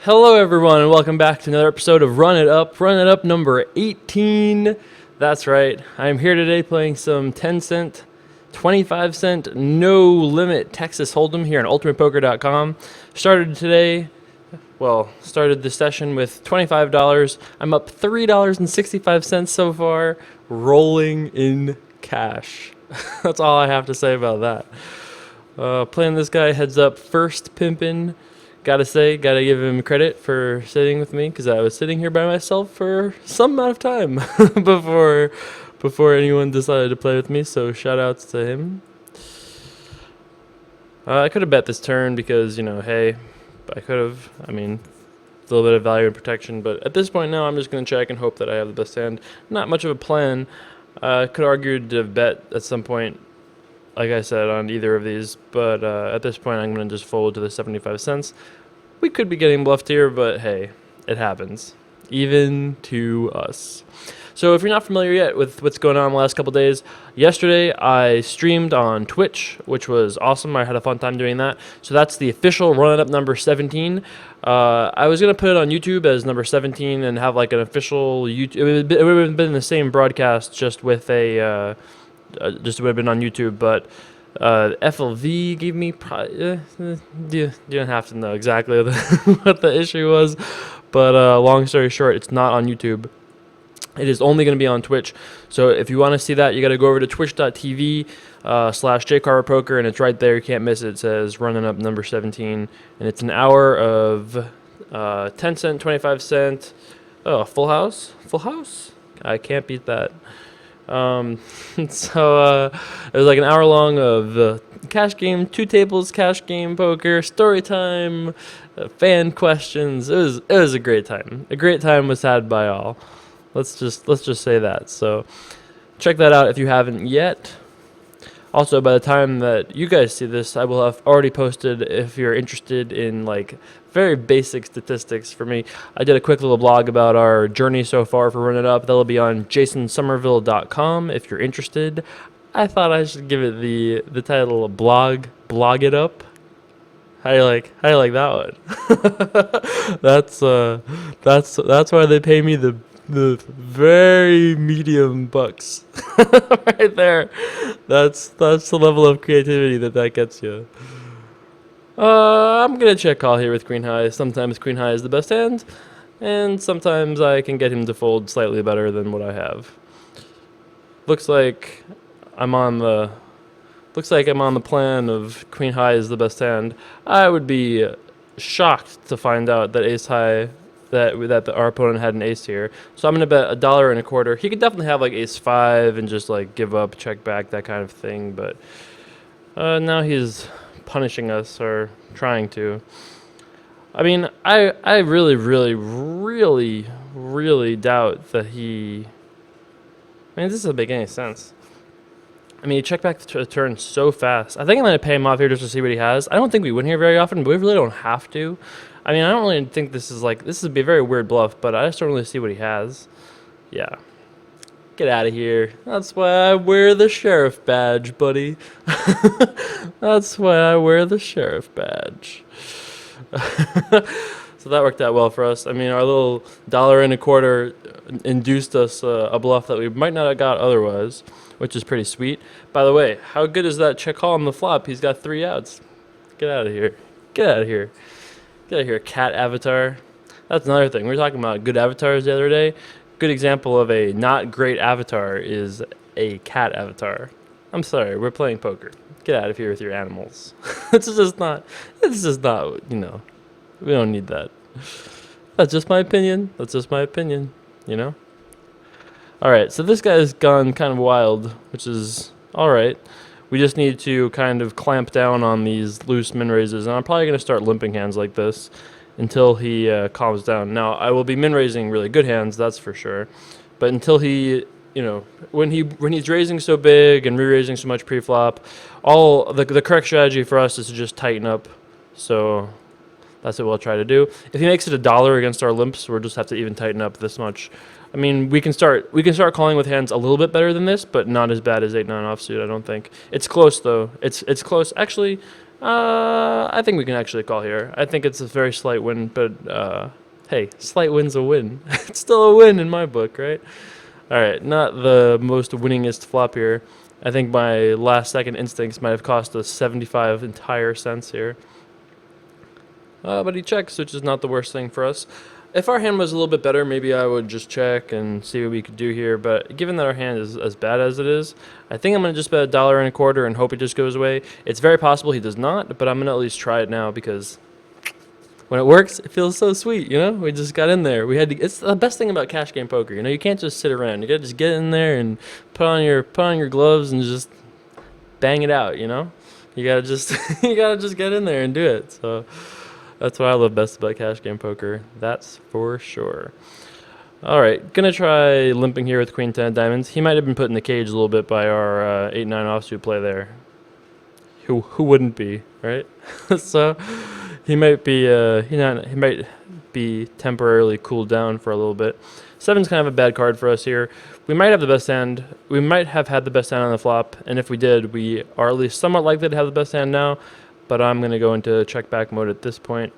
Hello, everyone, and welcome back to another episode of Run It Up number 18. That's right, I'm here today playing some 10 cent, 25 cent, no limit Texas Hold'em here on UltimatePoker.com. Started this session with $25. I'm up $3.65 so far, rolling in cash. That's all I have to say about that. Playing this guy heads up first pimpin'. Gotta give him credit for sitting with me because I was sitting here by myself for some amount of time before anyone decided to play with me. So shout outs to him. I could have bet this turn because hey, I could have. I mean, a little bit of value and protection, but at this point now, I'm just gonna check and hope that I have the best hand. Not much of a plan. I could argue to bet at some point, like I said, on either of these, but at this point I'm going to just fold to the 75 cents. We could be getting bluffed here, but hey, it happens. Even to us. So if you're not familiar yet with what's going on the last couple days, yesterday I streamed on Twitch, which was awesome. I had a fun time doing that. So that's the official Run It Up number 17. I was going to put it on YouTube as number 17 and have like an official YouTube. It would have been the same broadcast, just with a... just would have been on YouTube, but FLV gave me... you don't have to know exactly what the issue was, but long story short, it's not on YouTube. It is only going to be on Twitch. So if you want to see that, you got to go over to twitch.tv /jcarverpoker, and it's right there. You can't miss it. It says Running Up number 17, and it's an hour of 10 cent, 25 cent. Oh, full house? Full house? I can't beat that. So it was like an hour long of cash game, two tables, cash game poker, story time, fan questions. It was a great time. A great time was had by all. Let's just say that. So check that out if you haven't yet. Also, by the time that you guys see this, I will have already posted, if you're interested in like very basic statistics for me. I did a quick little blog about our journey so far for Run It Up. That'll be on jasonsomerville.com if you're interested. I thought I should give it the title of blog it up. How do you like that one? That's why they pay me the very medium bucks. Right there. That's the level of creativity that gets you. I'm gonna check call here with queen high. Sometimes queen high is the best hand, and sometimes I can get him to fold slightly better than what I have. Looks like I'm on the plan of queen high is the best hand. I would be shocked to find out that ace high, that our opponent had an ace here. So I'm gonna bet $1.25. He could definitely have like ace 5 and just like give up, check back, that kind of thing. But now he's punishing us, or trying to. I mean, I really doubt that he... I mean, this doesn't make any sense. I mean, you check back the turn so fast. I think I'm going to pay him off here just to see what he has. I don't think we win here very often, but we really don't have to. I mean, I don't really think this would be a very weird bluff, but I just don't really see what he has. Yeah. Get out of here. That's why I wear the sheriff badge, buddy. That's why I wear the sheriff badge. So that worked out well for us. I mean, our little $1.25 induced us a bluff that we might not have got otherwise, which is pretty sweet. By the way, how good is that check call on the flop? He's got 3 outs. Get out of here. Get out of here. Get out of here, cat avatar. That's another thing. We were talking about good avatars the other day. Good example of a not great avatar is a cat avatar. I'm sorry, we're playing poker. Get out of here with your animals. It's just not, we don't need that. That's just my opinion. Alright, so this guy's gone kind of wild, which is alright. We just need to kind of clamp down on these loose min raises, and I'm probably going to start limping hands like this until he calms down. Now, I will be min raising really good hands, that's for sure. But until he, when he's raising so big and re-raising so much pre-flop, all the correct strategy for us is to just tighten up. So that's what we'll try to do. If he makes it $1 against our limps, we'll just have to even tighten up this much. I mean, we can start calling with hands a little bit better than this, but not as bad as 8-9 offsuit, I don't think. It's close though. It's close. Actually, I think we can actually call here. I think it's a very slight win, but hey, slight win's a win. It's still a win in my book, right? All right, not the most winningest flop here. I think my last second instincts might have cost us 75 entire cents here. But he checks, which is not the worst thing for us. If our hand was a little bit better, maybe I would just check and see what we could do here. But given that our hand is as bad as it is, I think I'm going to just bet $1.25 and hope it just goes away. It's very possible he does not, but I'm going to at least try it now because when it works, it feels so sweet, you know? We just got in there. It's the best thing about cash game poker, you know? You can't just sit around. You got to just get in there and put on your gloves and just bang it out, you know? You got to just you got to just get in there and do it. So that's what I love best about cash game poker. That's for sure. All right, gonna try limping here with queen 10 of diamonds. He might have been put in the cage a little bit by our 8-9 offsuit play there. Who wouldn't be, right? So he might be he might be temporarily cooled down for a little bit. 7's kind of a bad card for us here. We might have the best hand. We might have had the best hand on the flop, and if we did, we are at least somewhat likely to have the best hand now. But I'm going to go into check back mode at this point.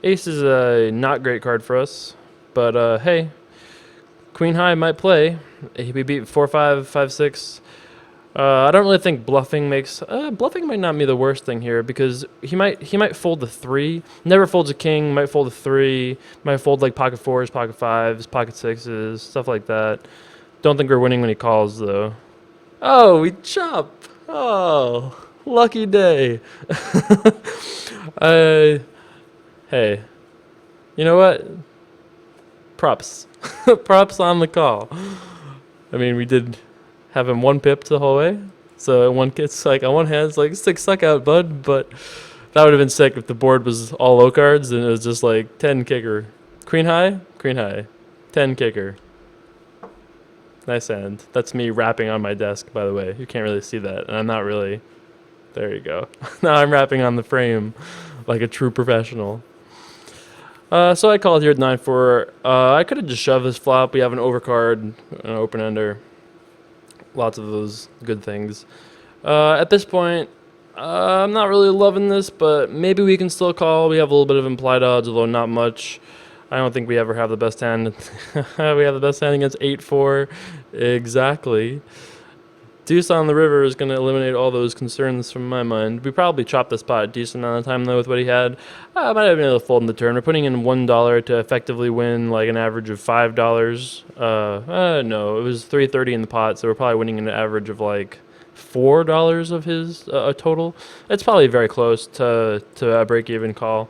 Ace is a not great card for us, but hey, queen high might play. We beat 4-5, 5-6. I don't really think bluffing might not be the worst thing here because he might fold the 3. Never folds a king, might fold a 3, might fold like pocket 4s, pocket 5s, pocket 6s, stuff like that. Don't think we're winning when he calls though. Oh, we chop. Oh. Lucky day. Hey, you know what? Props. Props on the call. I mean, we did have him 1 pip the whole way. So it's like on one hand, it's like sick suck out, bud. But that would have been sick if the board was all low cards and it was just like 10 kicker. Queen high, 10 kicker. Nice hand. That's me rapping on my desk, by the way. You can't really see that. And I'm not really. There you go. Now I'm rapping on the frame like a true professional. So I called here at 9-4. I could have just shoved this flop. We have an overcard, an open-ender. Lots of those good things. At this point, I'm not really loving this, but maybe we can still call. We have a little bit of implied odds, although not much. I don't think we ever have the best hand. We have the best hand against 8-4. Exactly. Deuce on the river is going to eliminate all those concerns from my mind. We probably chopped the spot a decent amount of time, though, with what he had. I might have been able to fold in the turn. We're putting in $1 to effectively win, like, an average of $5. No, it was $3.30 in the pot, so we're probably winning an average of, like, $4 of his total. It's probably very close to a break-even call.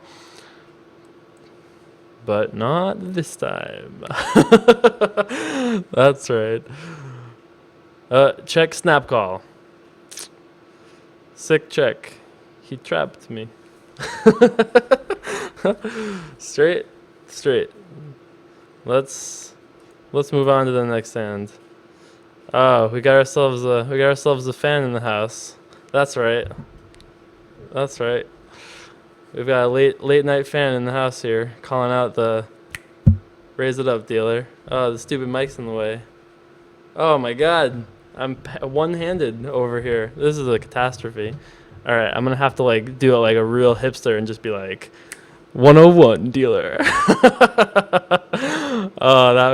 But not this time. That's right. Check snap call. Sick check. He trapped me. Straight. Let's move on to the next hand. Oh, we got ourselves a fan in the house. That's right. We've got a late night fan in the house here, calling out the raise it up dealer. Oh, the stupid mic's in the way. Oh my God. I'm one-handed over here. This is a catastrophe. All right, I'm gonna have to like do it like a real hipster and just be like, 101 dealer. Oh, that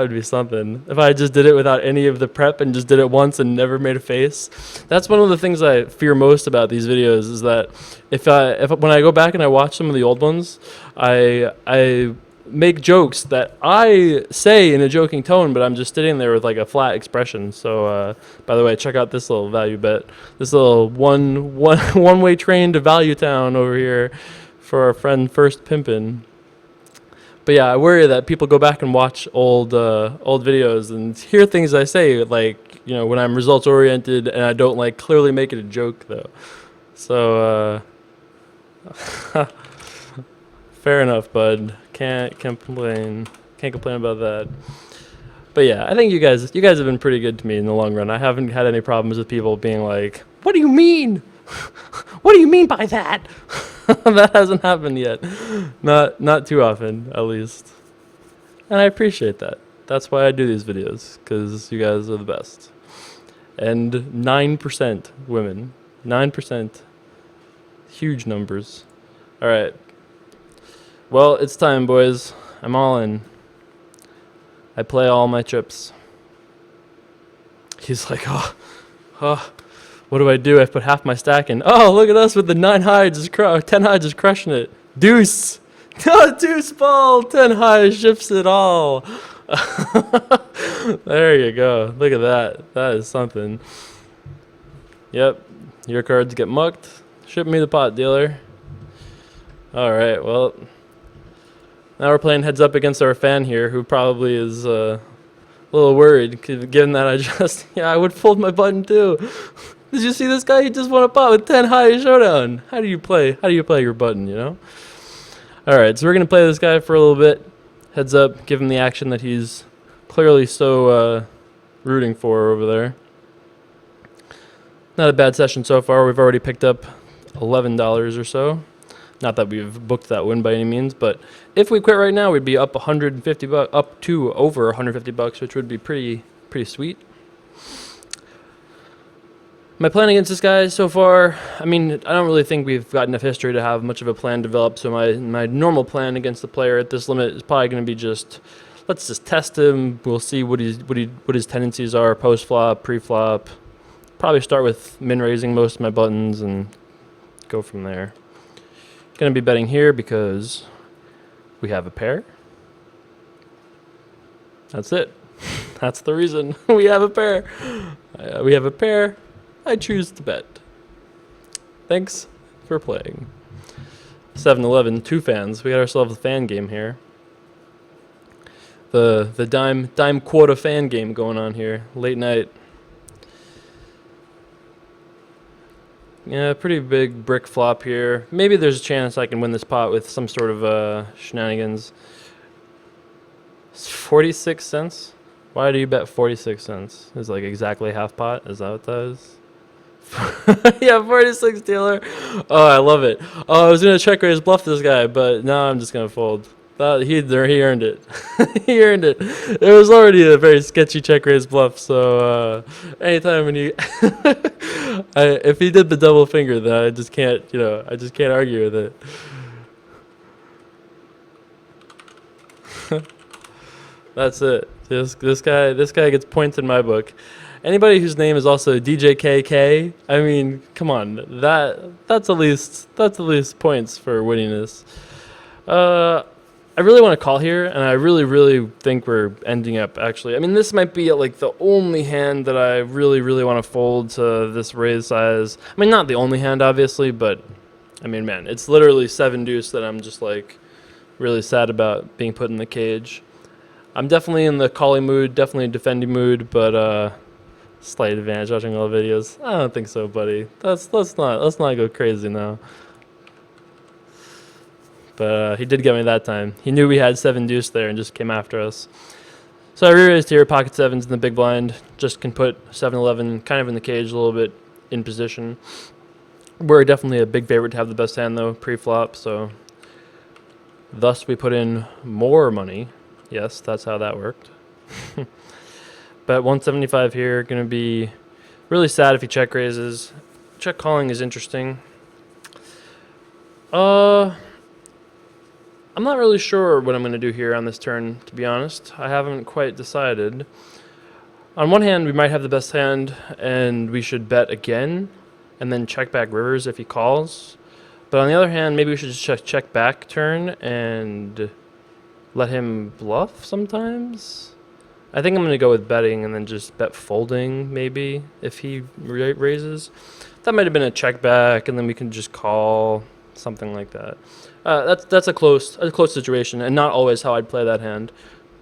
would be something. If I just did it without any of the prep and just did it once and never made a face. That's one of the things I fear most about these videos is that if when I go back and I watch some of the old ones, I make jokes that I say in a joking tone, but I'm just sitting there with like a flat expression. So, by the way, check out this little value bet. This little one-way train to Value Town over here for our friend First Pimpin'. But yeah, I worry that people go back and watch old videos and hear things I say, like, you know, when I'm results oriented and I don't like clearly make it a joke though. So, fair enough, bud. Can't complain about that. But yeah, I think you guys have been pretty good to me in the long run. I haven't had any problems with people being like, "What do you mean? What do you mean by that?" That hasn't happened yet. Not too often, at least. And I appreciate that. That's why I do these videos, because you guys are the best. And 9% women. 9% Huge numbers. All right. Well, it's time, boys. I'm all in. I play all my chips. He's like, what do I do? I put half my stack in. Oh, look at us with the 10 high, just crushing it. Deuce. Oh, deuce ball. 10 high ships it all. There you go. Look at that. That is something. Yep. Your cards get mucked. Ship me the pot, dealer. All right. Well, now we're playing heads up against our fan here, who probably is a little worried, given that I would fold my button too. Did you see this guy? He just won a pot with 10 high showdown. How do you play your button, you know? All right, so we're going to play this guy for a little bit. Heads up, give him the action that he's clearly so rooting for over there. Not a bad session so far. We've already picked up $11 or so. Not that we've booked that win by any means, but if we quit right now, we'd be up $150, up to over $150, which would be pretty sweet. My plan against this guy so far, I mean, I don't really think we've got enough history to have much of a plan developed, so my normal plan against the player at this limit is probably going to be just, let's just test him. We'll see what his tendencies are, post-flop, pre-flop. Probably start with min-raising most of my buttons and go from there. Going to be betting here because we have a pair. That's it. That's the reason. We have a pair. We have a pair. I choose to bet. Thanks for playing. 7-11, 2 fans. We got ourselves a fan game here. The dime quota fan game going on here. Late night. Yeah, pretty big brick flop here. Maybe there's a chance I can win this pot with some sort of shenanigans. It's 46 cents? Why do you bet 46 cents? It's like exactly half pot? Is that what that is? Yeah, 46 dealer. Oh, I love it. Oh, I was going to check raise bluff this guy, but now I'm just going to fold. He earned it. He earned it. It was already a very sketchy check raise bluff, so anytime when you... if he did the double finger, then I just can't argue with it. That's it. This guy gets points in my book. Anybody whose name is also DJKK, I mean, come on, that's at least points for winning this. I really want to call here, and I really think we're ending up actually. I mean, this might be like the only hand that I really want to fold to this raise size. I mean, not the only hand, obviously, but I mean, man, it's literally 7 deuce that I'm just like really sad about being put in the cage. I'm definitely in the calling mood, definitely defending mood, but slight advantage watching all the videos. I don't think so, buddy. Let's not go crazy now. But he did get me that time. He knew we had 7 deuce there and just came after us. So I re-raised here, pocket 7s in the big blind. Just can put 7-11 kind of in the cage a little bit in position. We're definitely a big favorite to have the best hand though, pre-flop, so thus we put in more money. Yes, that's how that worked. Bet 175 here, gonna be really sad if he check raises. Check calling is interesting. I'm not really sure what I'm going to do here on this turn, to be honest. I haven't quite decided. On one hand, we might have the best hand, and we should bet again, and then check back rivers if he calls. But on the other hand, maybe we should just check back turn and let him bluff sometimes. I think I'm going to go with betting and then just bet folding, maybe, if he raises. That might have been a check back, and then we can just call, something like that. That's a close situation, and not always how I'd play that hand,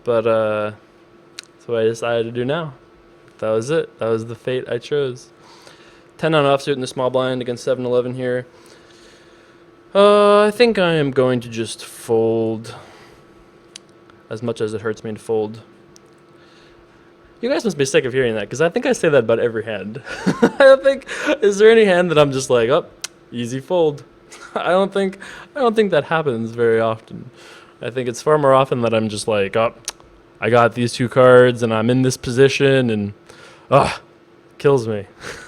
but that's what I decided to do now. That was it. That was the fate I chose. 10 on offsuit in the small blind against 7-11 here. I think I am going to just fold, as much as it hurts me to fold. You guys must be sick of hearing that, because I think I say that about every hand. I don't think, is there any hand that I'm just like, oh, easy fold? I don't think that happens very often. I think it's far more often that I'm just like, oh, I got these 2 cards and I'm in this position and kills me.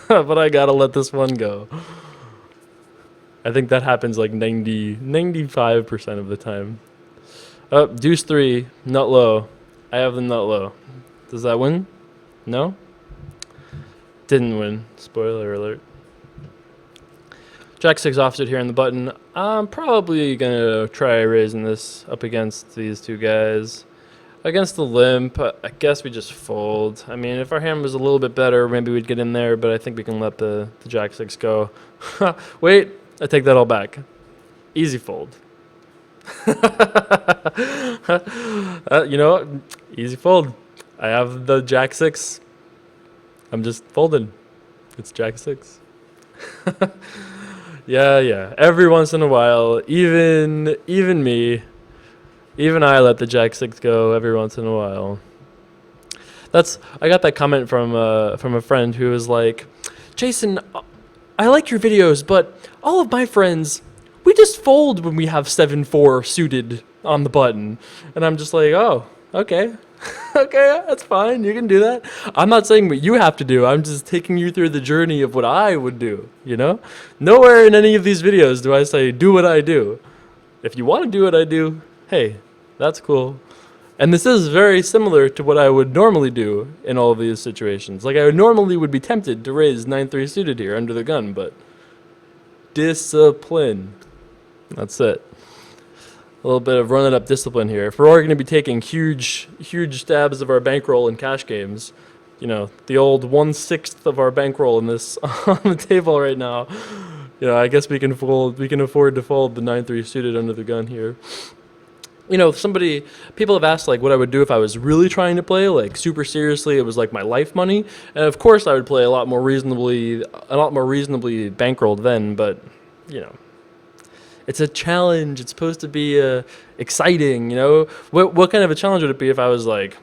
But I gotta let this one go. I think that happens like 95% of the time. Oh, deuce 3, nut low. I have the nut low. Does that win? No? Didn't win. Spoiler alert. Jack 6 offsuit here on the button. I'm probably going to try raising this up against these two guys. Against the limp, I guess we just fold. I mean, if our hand was a little bit better, maybe we'd get in there, but I think we can let the Jack 6 go. Wait, I take that all back. Easy fold. You know what? Easy fold. I have the Jack 6. I'm just folding. It's Jack 6. Yeah. Every once in a while, even me, even I let the Jack 6 go every once in a while. I got that comment from a friend who was like, Jason, I like your videos, but all of my friends, we just fold when we have 7-4 suited on the button. And I'm just like, oh, okay. Okay, that's fine. You can do that. I'm not saying what you have to do. I'm just taking you through the journey of what I would do, you know? Nowhere in any of these videos do I say, do what I do. If you want to do what I do, hey, that's cool. And this is very similar to what I would normally do in all of these situations. Like, I normally would be tempted to raise 9-3 suited here under the gun, but discipline. That's it. A little bit of running up discipline here. If we're all going to be taking huge stabs of our bankroll in cash games, you know, the old 1/6 of our bankroll in this on the table right now, you know, I guess we can afford to fold the 9-3 suited under the gun here. You know, people have asked like what I would do if I was really trying to play like super seriously. It was like my life money, and of course I would play a lot more reasonably bankrolled then. But you know, it's a challenge. It's supposed to be exciting. You know, what kind of a challenge would it be if I was like,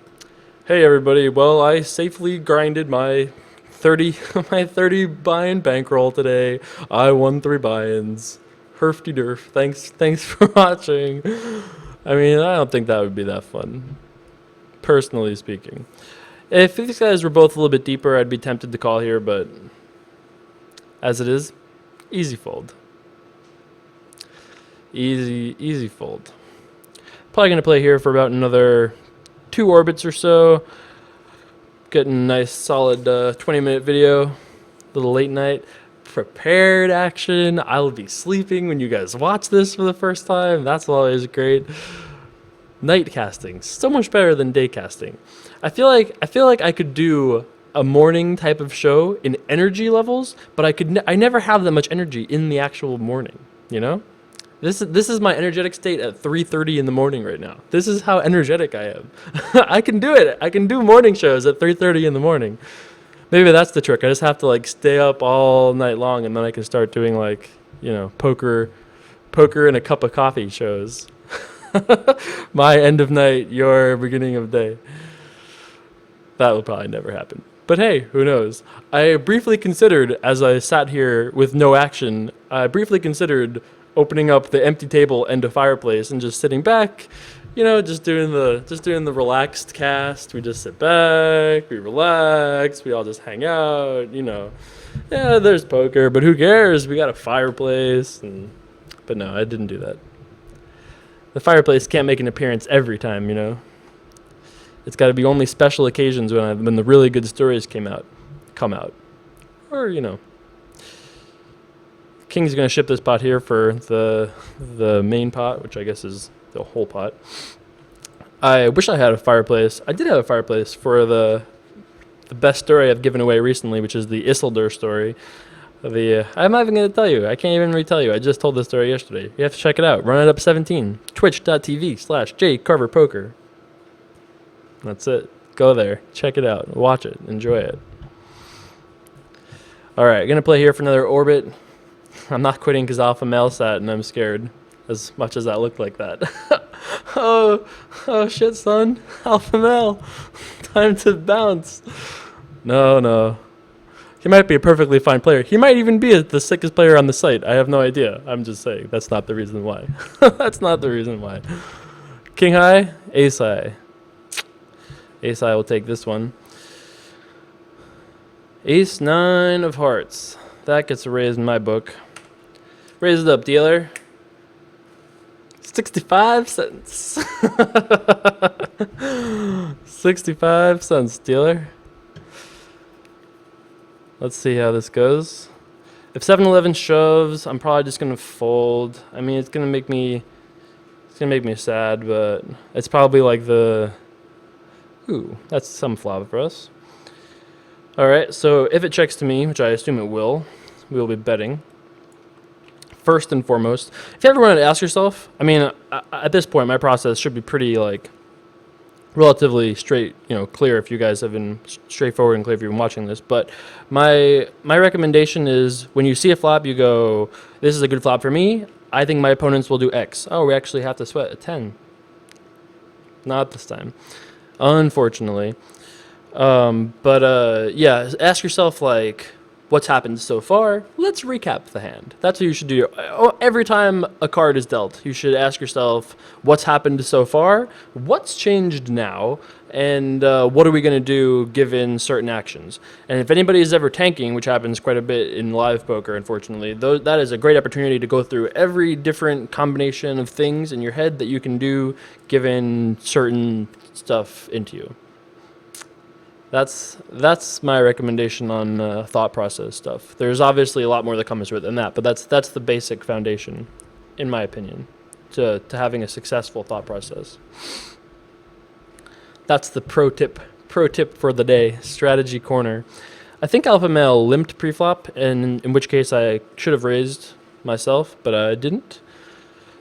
hey everybody, well I safely grinded my 30 buy-in bankroll today. I won 3 buy-ins. Herfty derf. Thanks for watching. I mean, I don't think that would be that fun, personally speaking. If these guys were both a little bit deeper, I'd be tempted to call here, but as it is, easy fold. Easy fold. Probably going to play here for about another 2 orbits or so. Getting a nice solid 20-minute video, little late night. Prepared action. I'll be sleeping when you guys watch this for the first time. That's always great. Night casting, so much better than day casting. I feel like I could do a morning type of show in energy levels, but I never have that much energy in the actual morning, you know? This is my energetic state at 3:30 in the morning right now. This is how energetic I am. I can do it. I can do morning shows at 3:30 in the morning. Maybe that's the trick. I just have to like stay up all night long, and then I can start doing like, you know, poker and a cup of coffee shows. My end of night, your beginning of day. That will probably never happen. But hey, who knows? I briefly considered, as I sat here with no action, opening up the empty table and a fireplace and just sitting back, you know, just doing the relaxed cast. We just sit back, we relax, we all just hang out, you know. Yeah, there's poker, but who cares? We got a fireplace. But no, I didn't do that. The fireplace can't make an appearance every time, you know. It's got to be only special occasions when the really good stories come out. Or, you know. King's going to ship this pot here for the main pot, which I guess is the whole pot. I wish I had a fireplace. I did have a fireplace for the best story I've given away recently, which is the Isildur story. I'm not even going to tell you. I can't even retell you. I just told this story yesterday. You have to check it out. Run It Up 17. Twitch.tv/JCarverPoker. That's it. Go there. Check it out. Watch it. Enjoy it. Alright, going to play here for another orbit. I'm not quitting because alpha male sat and I'm scared. As much as that looked like that. oh shit, son. Alpha male. Time to bounce. No. He might be a perfectly fine player. He might even be the sickest player on the site. I have no idea. I'm just saying. That's not the reason why. That's not the reason why. King high, ace high. Ace high will take this one. Ace 9 of hearts. That gets a raise in my book. Raise it up, dealer. 65 cents. 65 cents, dealer. Let's see how this goes. If 7-Eleven shoves, I'm probably just gonna fold. I mean, it's gonna make me sad, but it's probably like the. Ooh, that's some flop for us. All right, so if it checks to me, which I assume it will, we will be betting. First and foremost, if you ever want to ask yourself, I mean, at this point, my process should be pretty like relatively straight, clear. If you guys have been straightforward and clear if you've been watching this, but my recommendation is when you see a flop, you go, "This is a good flop for me. I think my opponents will do X." Oh, we actually have to sweat a 10. Not this time, unfortunately. Yeah, ask yourself like, what's happened so far? Let's recap the hand. That's what you should do. Every time a card is dealt, you should ask yourself, what's happened so far? What's changed now? And what are we going to do given certain actions? And if anybody is ever tanking, which happens quite a bit in live poker, unfortunately, that is a great opportunity to go through every different combination of things in your head that you can do given certain stuff into you. That's my recommendation on thought process stuff. There's obviously a lot more that comes with it than that, but that's the basic foundation, in my opinion, to having a successful thought process. That's the pro tip for the day, strategy corner. I think alpha male limped preflop, and in which case I should have raised myself, but I didn't.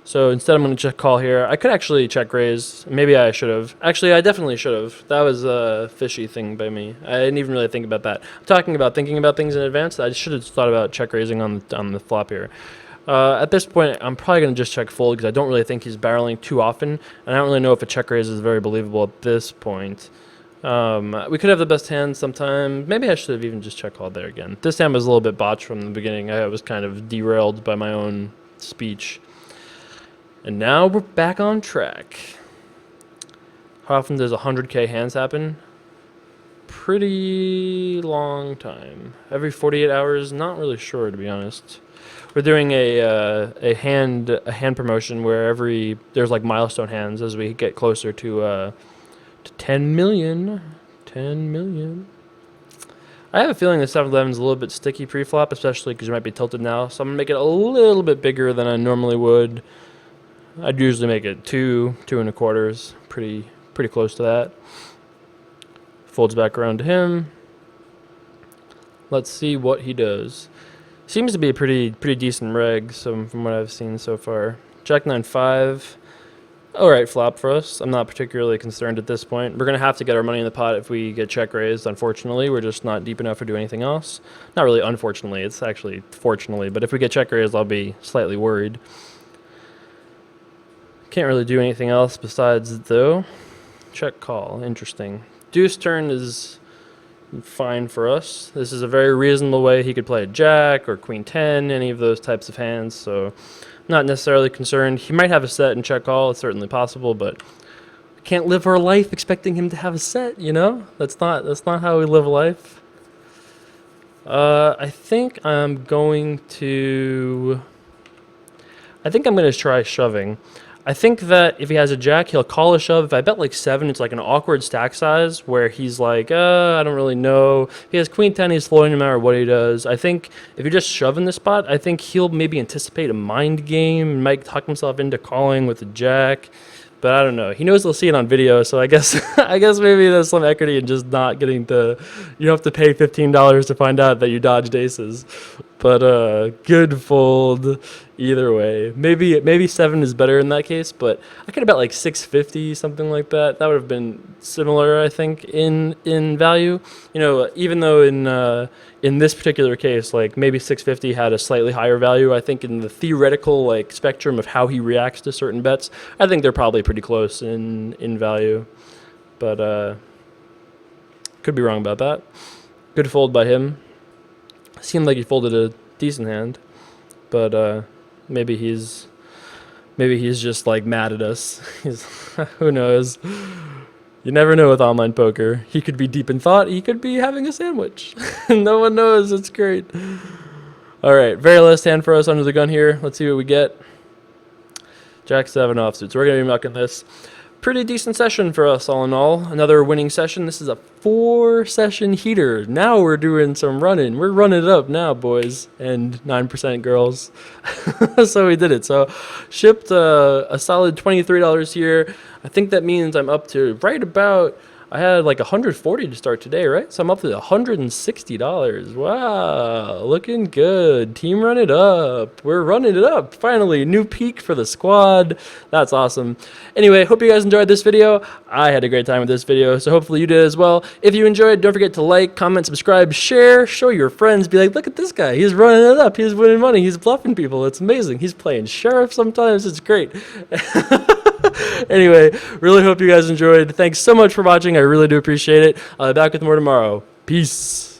So instead I'm going to check call here. I could actually check raise. Maybe I should have. Actually, I definitely should have. That was a fishy thing by me. I didn't even really think about that. I'm talking about thinking about things in advance. I should have thought about check raising on the flop here. At this point, I'm probably going to just check fold because I don't really think he's barreling too often. And I don't really know if a check raise is very believable at this point. We could have the best hand sometime. Maybe I should have even just check called there again. This hand was a little bit botched from the beginning. I was kind of derailed by my own speech. And now we're back on track. How often does 100K hands happen? Pretty long time. Every 48 hours? Not really sure, to be honest. We're doing a hand promotion where there's like milestone hands as we get closer to 10 million. 10 million. I have a feeling the 7-Eleven's a little bit sticky pre-flop, especially because you might be tilted now. So I'm gonna make it a little bit bigger than I normally would. I'd usually make it 2.25, pretty close to that. Folds back around to him. Let's see what he does. Seems to be a pretty decent reg, so from what I've seen so far. Jack 9-5. All right, flop for us. I'm not particularly concerned at this point. We're gonna have to get our money in the pot if we get check raised. Unfortunately, we're just not deep enough to do anything else. Not really. Unfortunately, it's actually fortunately. But if we get check raised, I'll be slightly worried. Can't really do anything else besides, though. Check call. Interesting. Deuce turn is fine for us. This is a very reasonable way he could play a jack or queen 10, any of those types of hands, so not necessarily concerned. He might have a set and check call. It's certainly possible, but we can't live our life expecting him to have a set, That's not how we live life. I think I'm going to try shoving. I think that if he has a jack, he'll call a shove. If I bet like 7, it's like an awkward stack size where he's like, I don't really know. If he has queen 10, he's floating no matter what he does. I think if you just shove in this spot, I think he'll maybe anticipate a mind game and might tuck himself into calling with a jack. But I don't know. He knows he'll see it on video, so I guess maybe there's some equity in just not getting to. You have to pay $15 to find out that you dodged aces. But good fold either way. Maybe 7 is better in that case, but I could have bet like 650, something like that. That would have been similar, I think, in value. Even though in this particular case, like maybe 650 had a slightly higher value. I think in the theoretical like spectrum of how he reacts to certain bets, I think they're probably pretty close in value. But could be wrong about that. Good fold by him. Seemed like he folded a decent hand, but maybe he's just like mad at us. Who knows? You never know with online poker. He could be deep in thought. He could be having a sandwich. No one knows. It's great. All right, very last hand for us under the gun here. Let's see what we get. Jack 7 offsuit. So we're going to be mucking this. Pretty decent session for us all in all. Another winning session. This is a 4-session heater. Now we're doing some running. We're running it up now, boys and 9% girls. So we did it. So shipped a solid $23 here. I think that means I'm up to right about, I had like 140 to start today, right? So I'm up to $160. Wow, looking good. Team run it up. We're running it up. Finally, new peak for the squad. That's awesome. Anyway, hope you guys enjoyed this video. I had a great time with this video, so hopefully you did as well. If you enjoyed, don't forget to like, comment, subscribe, share, show your friends. Be like, look at this guy. He's running it up. He's winning money. He's bluffing people. It's amazing. He's playing sheriff sometimes. It's great. Anyway, really hope you guys enjoyed. Thanks so much for watching. I really do appreciate it. I'll be back with more tomorrow. Peace.